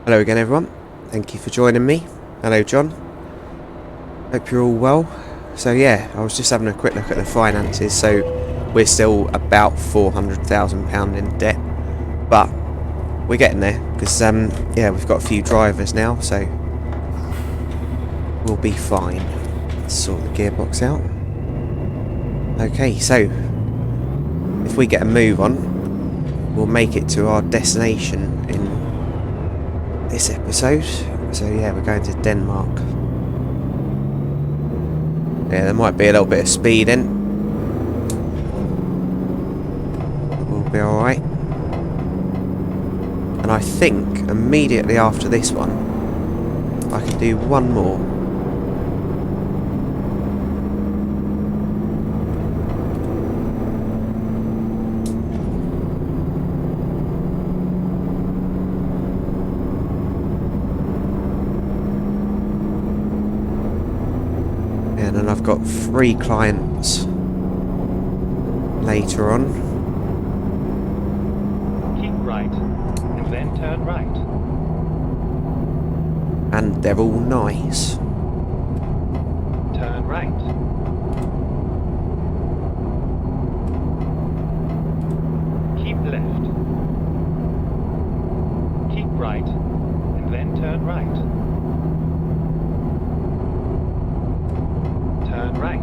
Hello again, everyone. Thank you for joining me. Hello, John. Hope you're all well. So yeah, I was just having a quick look at the finances. So we're still about £400,000 in debt, but we're getting there because yeah, we've got a few drivers now, so we'll be fine. Let's sort the gearbox out. Okay, so if we get a move on, we'll make it to our destination in this episode. So yeah, we're going to Denmark. Yeah, there might be a little bit of speed in. We'll be alright. And I think immediately after this one, I can do one more. And then I've got 3 clients later on. Keep right, and then turn right. And they're all nice. Turn right. Keep left. Keep right, and then turn right. Turn right.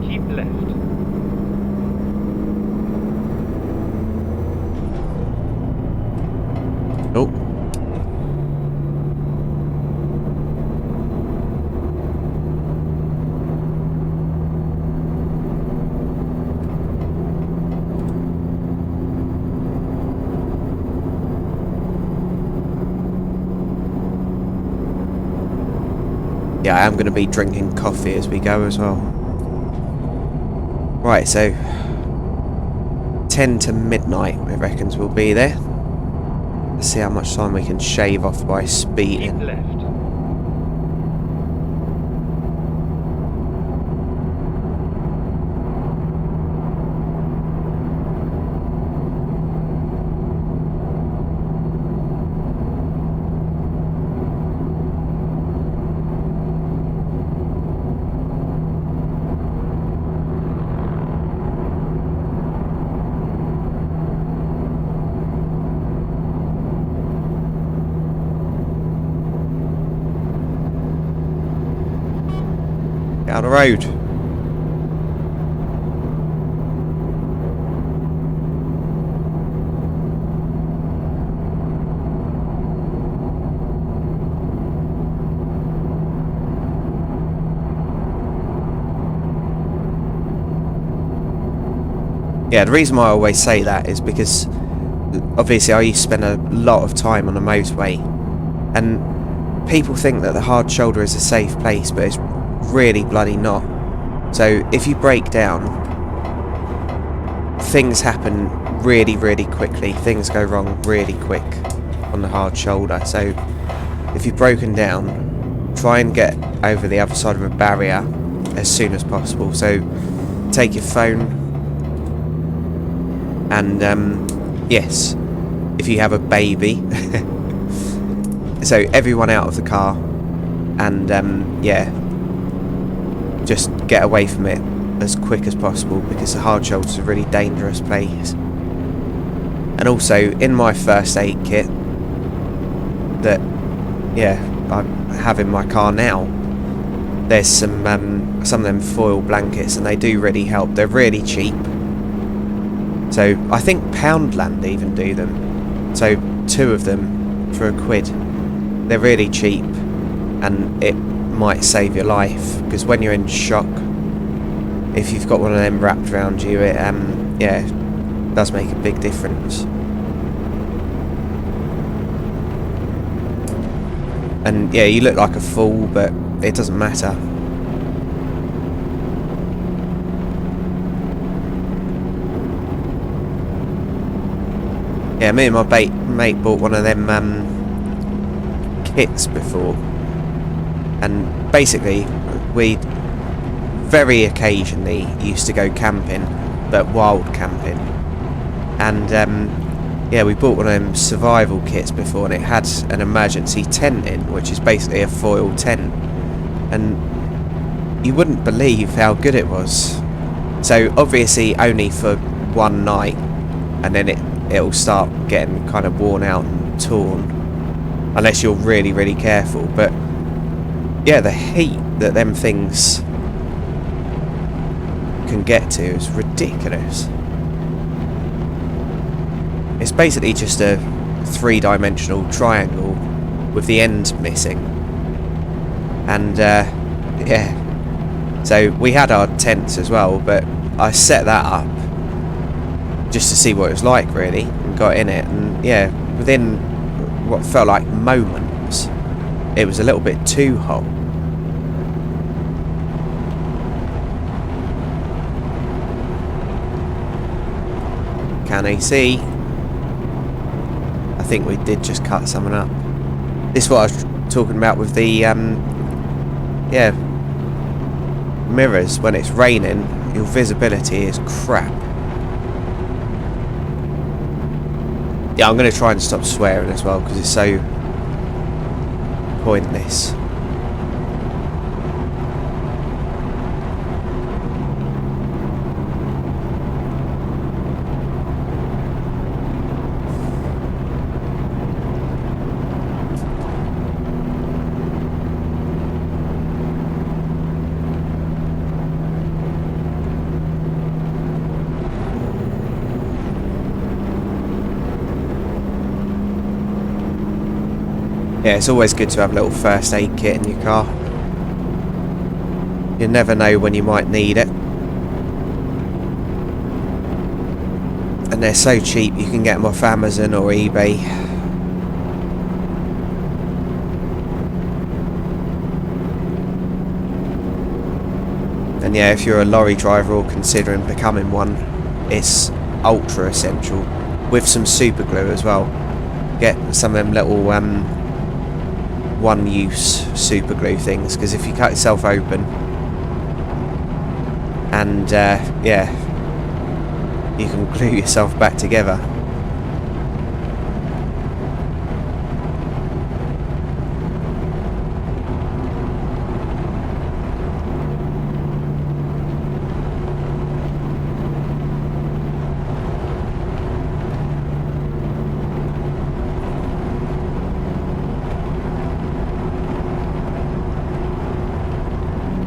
Keep left. Oh. Yeah, I am going to be drinking coffee as we go as well. Right, so 10 to midnight, it reckons we'll be there. Let's see how much time we can shave off by speeding. Keep left. Get out of the road. Yeah, the reason why I always say that is because obviously I used to spend a lot of time on the motorway, and people think that the hard shoulder is a safe place, but it's really bloody not. So if you break down, things happen really quickly. Things go wrong really quick on the hard shoulder. So if you've broken down, try and get over the other side of a barrier as soon as possible. So take your phone, and yes, if you have a baby, so everyone out of the car, and yeah, just get away from it as quick as possible, because the hard shoulder is a really dangerous place. And also, in my first aid kit that yeah I have in my car now, there's some of them foil blankets, and they do really help. They're really cheap. So I think Poundland even do them. So 2 of them for £1. They're really cheap, and it might save your life, because when you're in shock, if you've got one of them wrapped around you, it yeah, does make a big difference. And yeah, you look like a fool, but it doesn't matter. Yeah, me and my mate bought one of them kits before, and basically we very occasionally used to go camping, but wild camping, and yeah, we bought one of them survival kits before, and it had an emergency tent in, which is basically a foil tent, and you wouldn't believe how good it was. So obviously only for one night, and then it'll start getting kind of worn out and torn, unless you're really, really careful. But yeah, the heat that them things can get to is ridiculous. It's basically just a three-dimensional triangle with the end missing, and yeah, so we had our tents as well, but I set that up just to see what it was like, really, and got in it, and yeah, within what felt like moments, it was a little bit too hot. Can they see? I think we did just cut someone up. This is what I was talking about with the yeah, mirrors. When it's raining, your visibility is crap. Yeah, I'm going to try and stop swearing as well, because it's so pointless. Yeah, it's always good to have a little first aid kit in your car. You never know when you might need it. And they're so cheap, you can get them off Amazon or eBay. And yeah, if you're a lorry driver or considering becoming one, it's ultra essential. With some super glue as well. Get some of them little one-use super glue things, because if you cut yourself open and yeah, you can glue yourself back together.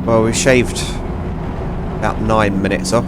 Well, we shaved about 9 minutes off.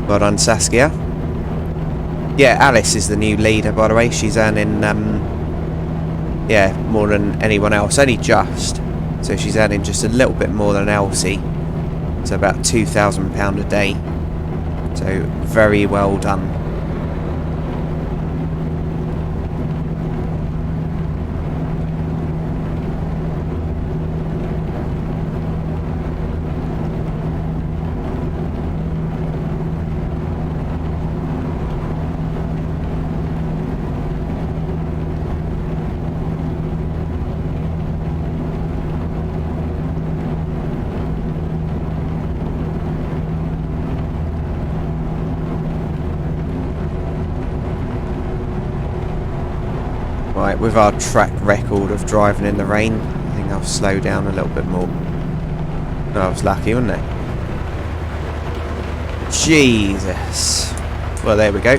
Well done, Saskia. Yeah, Alice is the new leader, by the way. She's earning, yeah, more than anyone else. Only just. So she's earning just a little bit more than Elsie. So about £2,000 a day. So very well done. Right, with our track record of driving in the rain, I think I'll slow down a little bit more. Oh, I was lucky, wasn't I? Jesus. Well, there we go.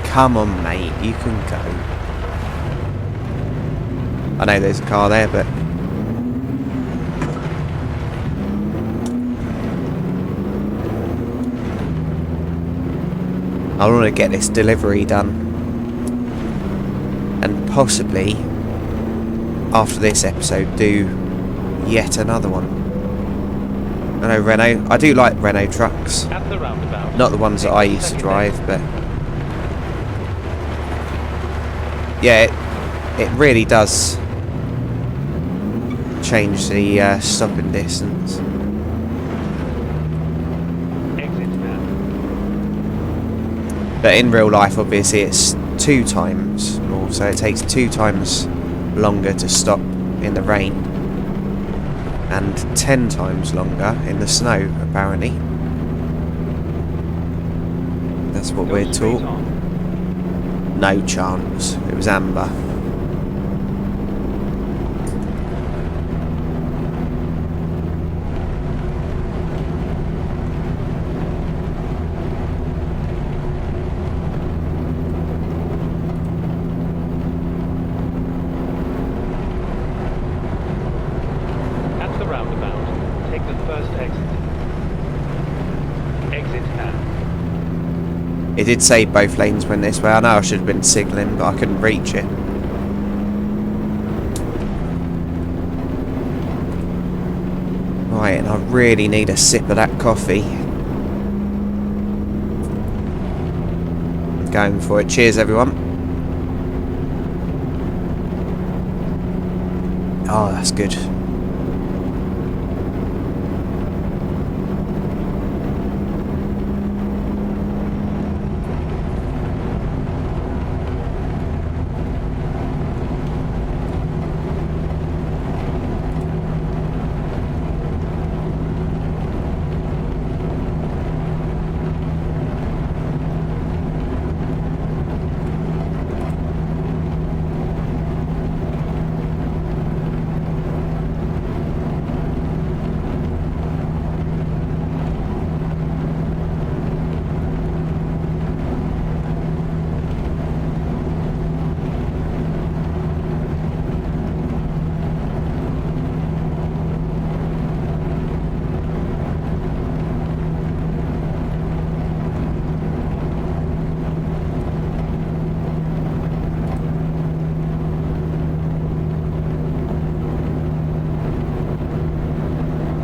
Come on, mate, you can go. I know there's a car there, but I want to get this delivery done. And possibly, after this episode, do yet another one. I know Renault. I do like Renault trucks. At the roundabout. Not the ones that I used to drive, but... yeah, it really does change the stopping distance. Exit now. But in real life, obviously, it's 2 times more, so it takes 2 times longer to stop in the rain, and 10 times longer in the snow, apparently. That's what we're taught. No chance. It was amber. At the roundabout, take the first exit. Exit now. It did say both lanes went this way. I know I should have been signalling, but I couldn't reach it. Right, and I really need a sip of that coffee. I'm going for it. Cheers, everyone. Oh, that's good.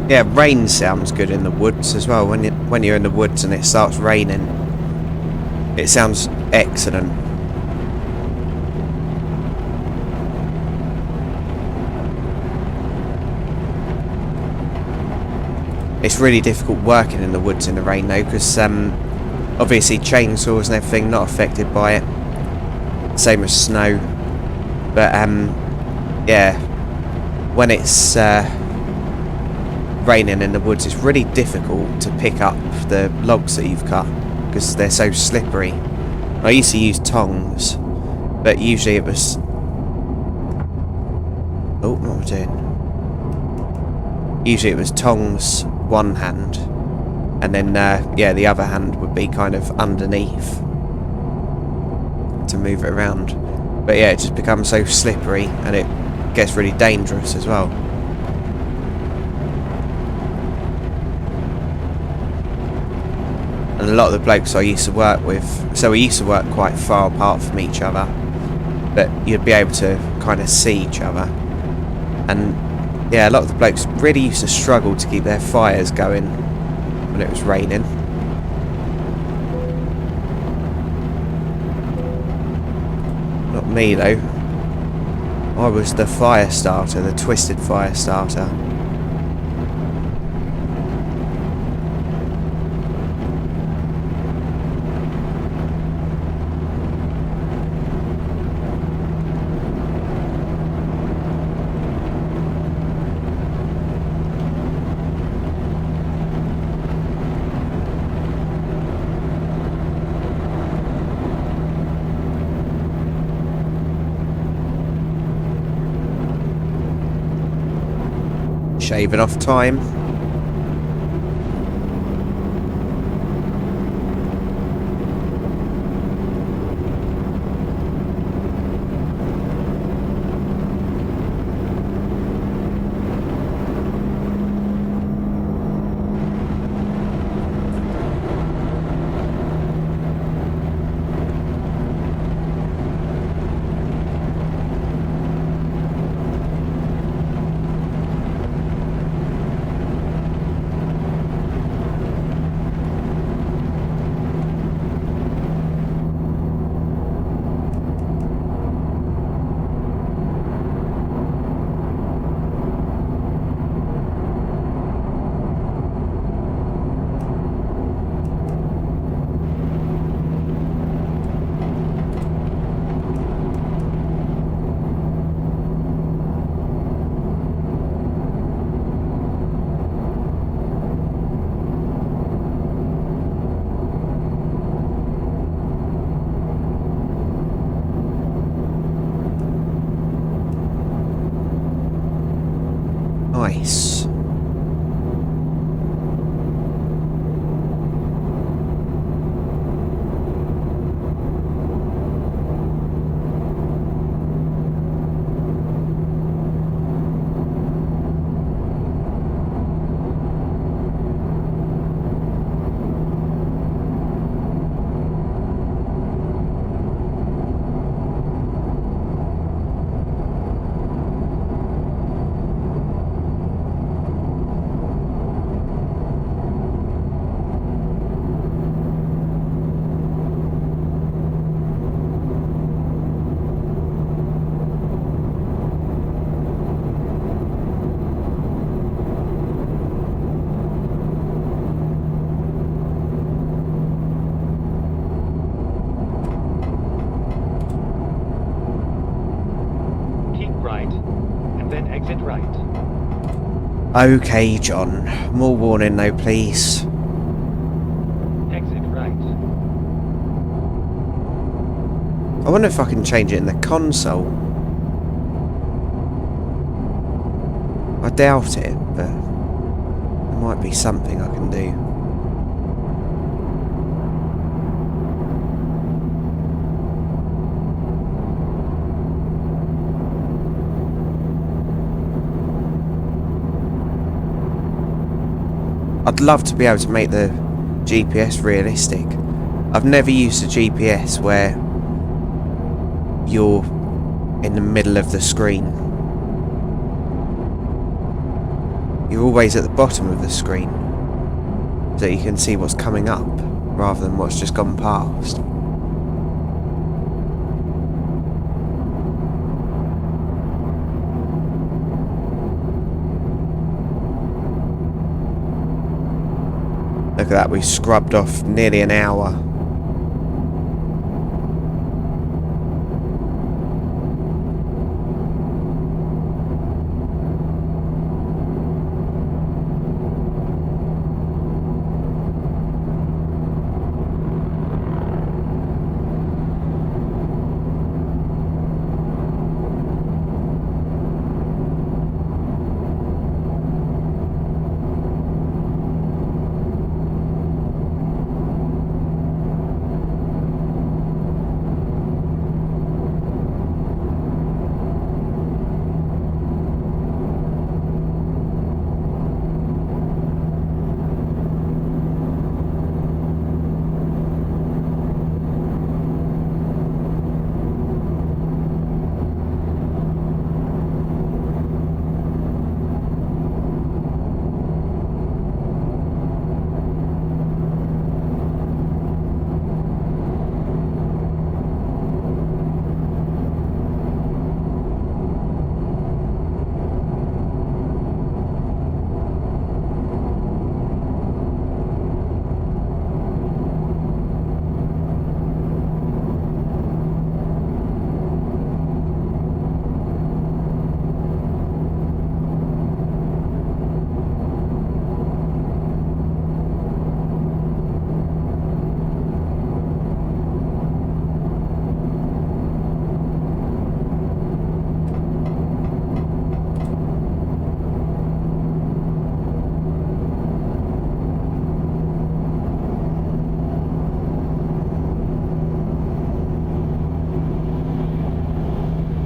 Yeah, rain sounds good in the woods as well. When you're in the woods and it starts raining, it sounds excellent. It's really difficult working in the woods in the rain though, because obviously chainsaws and everything not affected by it. Same as snow. But yeah, when it's raining in the woods, it's really difficult to pick up the logs that you've cut because they're so slippery. I used to use tongs, but usually it was... oh, what am I doing? Usually it was tongs one hand, and then yeah, the other hand would be kind of underneath to move it around. But yeah, it just becomes so slippery and it gets really dangerous as well. And a lot of the blokes I used to work with, so we used to work quite far apart from each other, but you'd be able to kind of see each other. And yeah, a lot of the blokes really used to struggle to keep their fires going when it was raining. Not me though. I was the fire starter, the twisted fire starter. Shaving off time. Okay, John. More warning though, please. Exit right. I wonder if I can change it in the console. I doubt it, but there might be something I can do. I'd love to be able to make the GPS realistic. I've never used a GPS where you're in the middle of the screen. You're always at the bottom of the screen, so you can see what's coming up rather than what's just gone past. Look at that, we scrubbed off nearly an hour.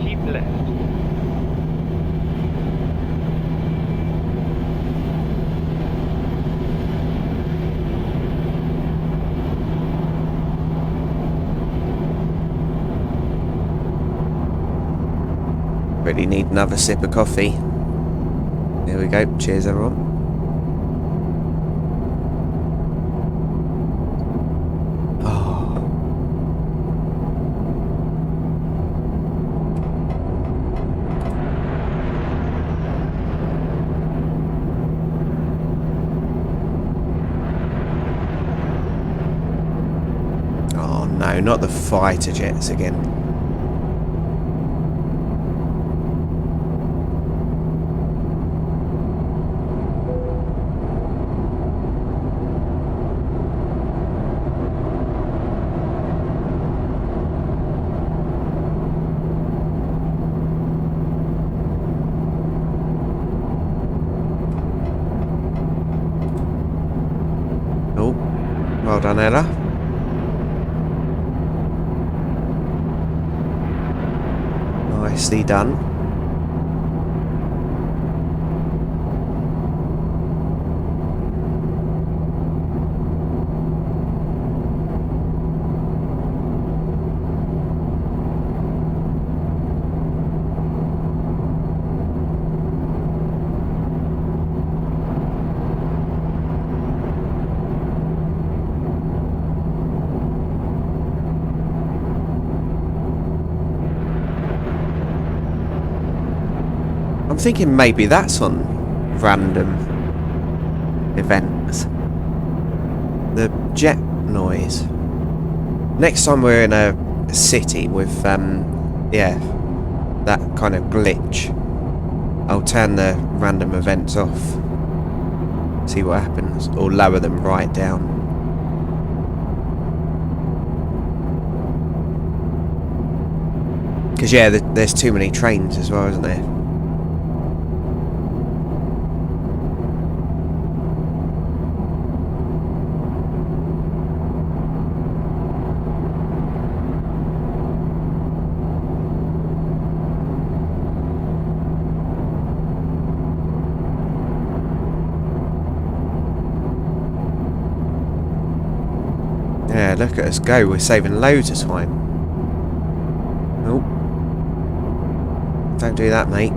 Keep left. Really need another sip of coffee. There we go. Cheers, everyone. Oh. Oh no, not the fighter jets again. Oh, well done, Ella. Nicely done. I'm thinking maybe that's on random events. The jet noise. Next time we're in a city with, yeah, that kind of glitch, I'll turn the random events off. See what happens. Or lower them right down. Because yeah, there's too many trains as well, isn't there? Yeah, look at us go. We're saving loads of time. Oh. Don't do that, mate.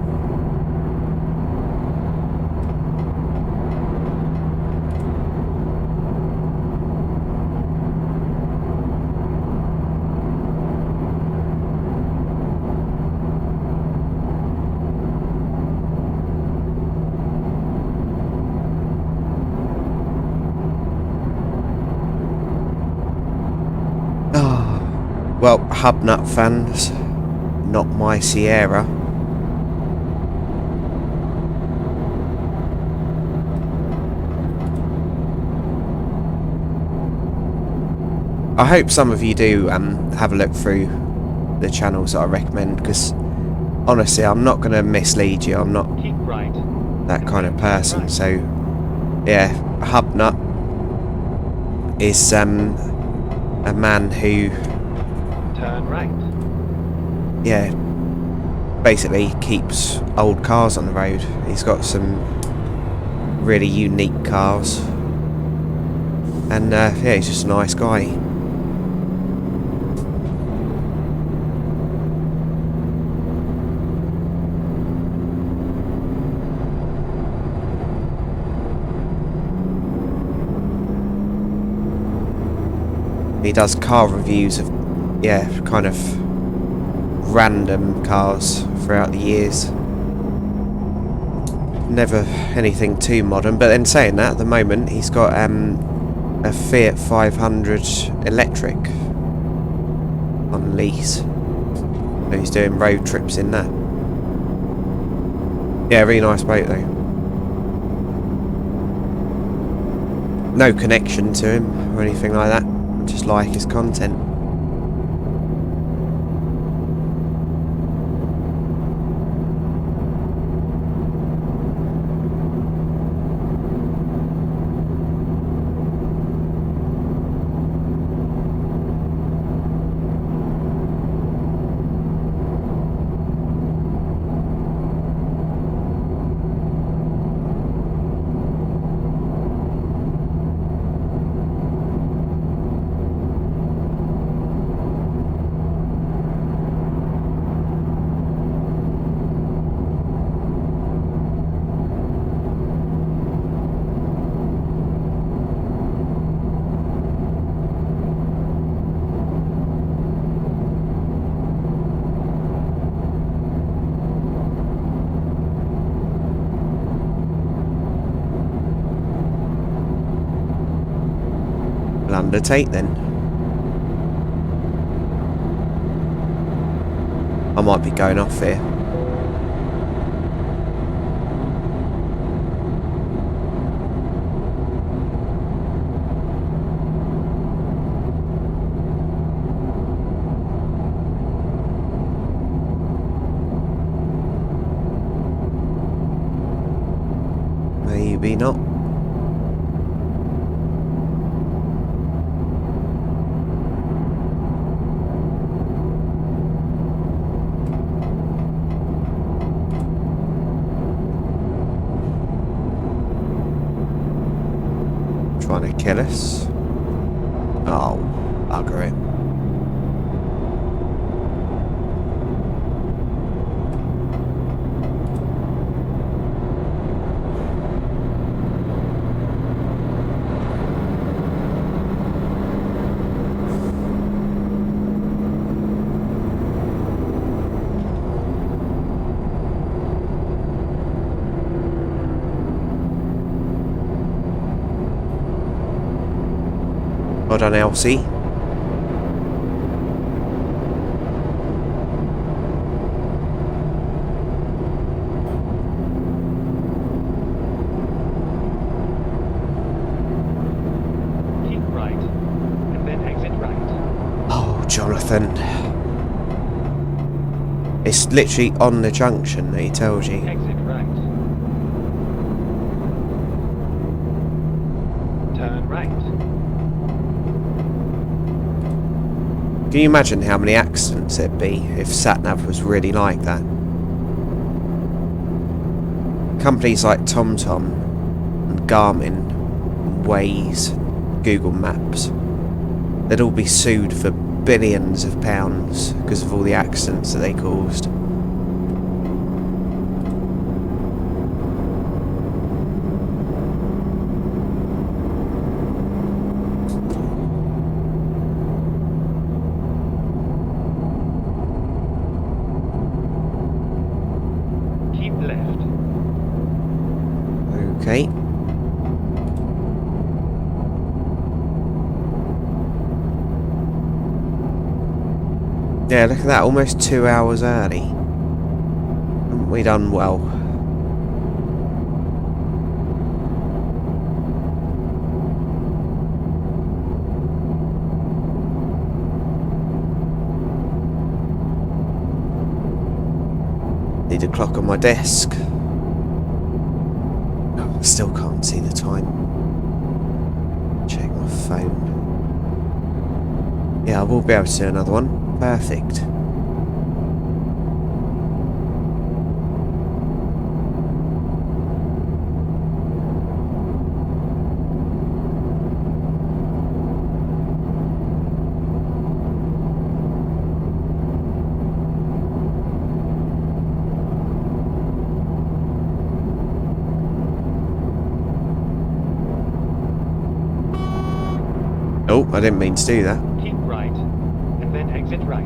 Well, Hubnut fans, not my Sierra. I hope some of you do have a look through the channels that I recommend, because honestly, I'm not going to mislead you. I'm not Keep right. that kind of person. So, yeah, Hubnut is a man who, Turn right. yeah, basically keeps old cars on the road. He's got some really unique cars, and yeah, he's just a nice guy. He does car reviews of, yeah, kind of random cars throughout the years. Never anything too modern, but then saying that, at the moment he's got a Fiat 500 electric on lease. So he's doing road trips in that. Yeah, really nice boat though. No connection to him or anything like that. Just like his content. We'll undertake then. I might be going off here. Maybe not. Trying to kill us. Oh, bugger it. Well done, Elsie. nothing. It's literally on the junction that he tells you. Exit right. Turn right. Can you imagine how many accidents there'd be if SatNav was really like that? Companies like TomTom and Garmin, Waze, Google Maps, they'd all be sued for billions of pounds because of all the accidents that they caused. Keep left. Okay. Yeah, look at that, almost 2 hours early. Haven't we done well? Need a clock on my desk. Oh, I still can't see the time. Check my phone. Yeah, I will be able to do another one. Perfect. Oh, I didn't mean to do that. Keep right. And then exit right.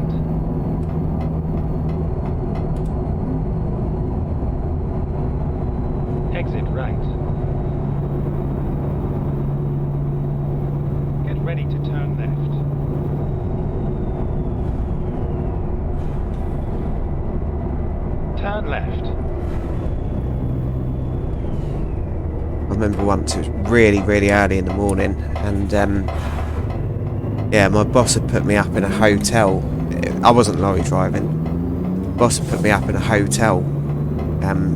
Exit right. Get ready to turn left. Turn left. I remember once it was really, really early in the morning, and yeah, my boss had put me up in a hotel. I wasn't lorry driving. Boss had put me up in a hotel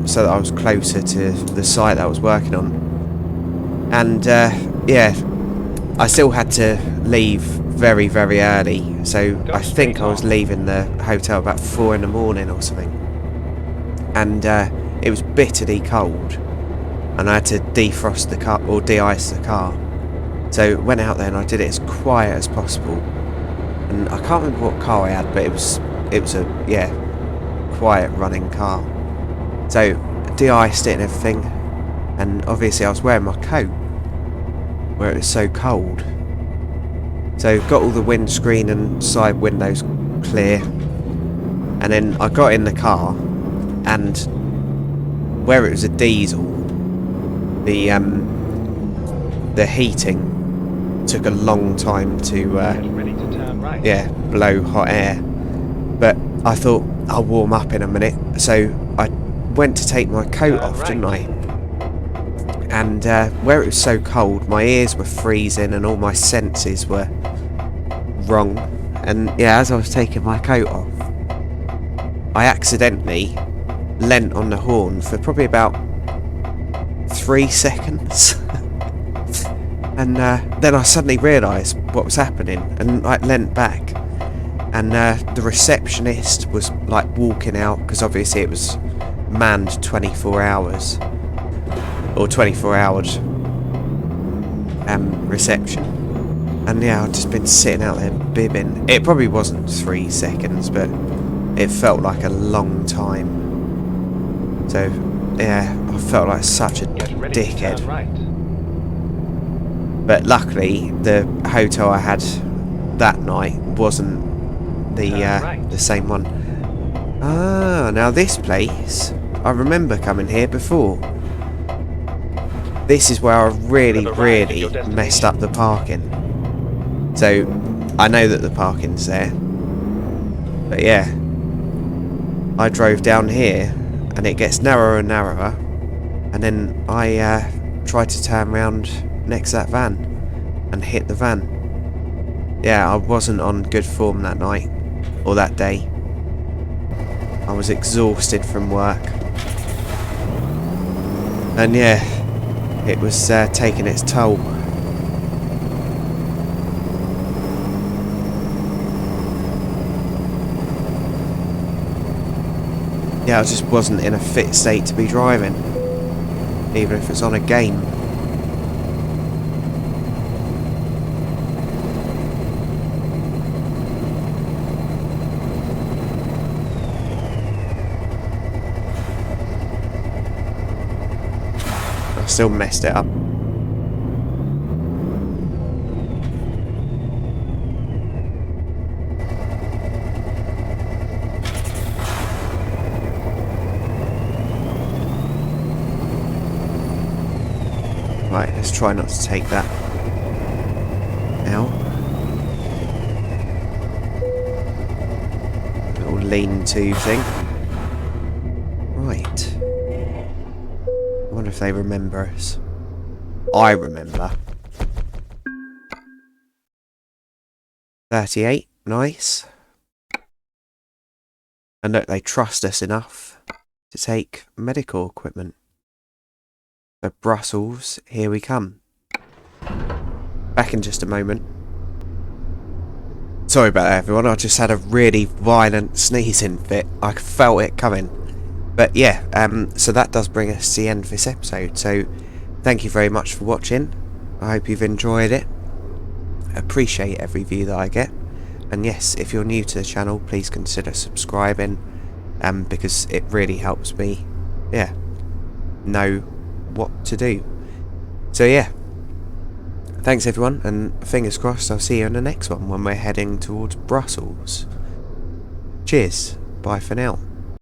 so that I was closer to the site that I was working on. And yeah, I still had to leave very, very early. So I think I was leaving the hotel about 4 in the morning or something. And it was bitterly cold. And I had to defrost the car, or de-ice the car. So went out there and I did it as quiet as possible. And I can't remember what car I had, but it was a, yeah, quiet running car. So de-iced it and everything. And obviously I was wearing my coat where it was so cold. So got all the windscreen and side windows clear. And then I got in the car, and where it was a diesel, the heating took a long time to Get ready to turn right. yeah, blow hot air. But I thought I'll warm up in a minute, so I went to take my coat off, didn't I? And where it was so cold, my ears were freezing and all my senses were wrong. And yeah, as I was taking my coat off, I accidentally leant on the horn for probably about 3 seconds. And then I suddenly realised what was happening, and I leant back, and the receptionist was like walking out, because obviously it was manned 24 hours, or 24 hours reception. And yeah, I'd just been sitting out there bibbing. It probably wasn't 3 seconds, but it felt like a long time. So yeah, I felt like such a dickhead. Right. But luckily, the hotel I had that night wasn't the same one. Ah, now this place, I remember coming here before. This is where I really messed up the parking. So I know that the parking's there. But yeah, I drove down here, and it gets narrower and narrower, and then I tried to turn around next to that van and hit the van. Yeah, I wasn't on good form that night. or that day. I was exhausted from work. And yeah, it was taking its toll. Yeah, I just wasn't in a fit state to be driving, even if it's on a game. I still messed it up. Right, let's try not to take that out. Little lean-to thing. Right. I wonder if they remember us. I remember. 38, nice. And look, they trust us enough to take medical equipment. So Brussels, here we come. Back in just a moment. Sorry about that, everyone. I just had a really violent sneezing fit. I felt it coming. But yeah, so that does bring us to the end of this episode. So thank you very much for watching. I hope you've enjoyed it. Appreciate every view that I get. And yes, if you're new to the channel, please consider subscribing. Because it really helps me, yeah, know what to do. So yeah, thanks everyone, and fingers crossed I'll see you in the next one when we're heading towards Brussels. Cheers, bye for now.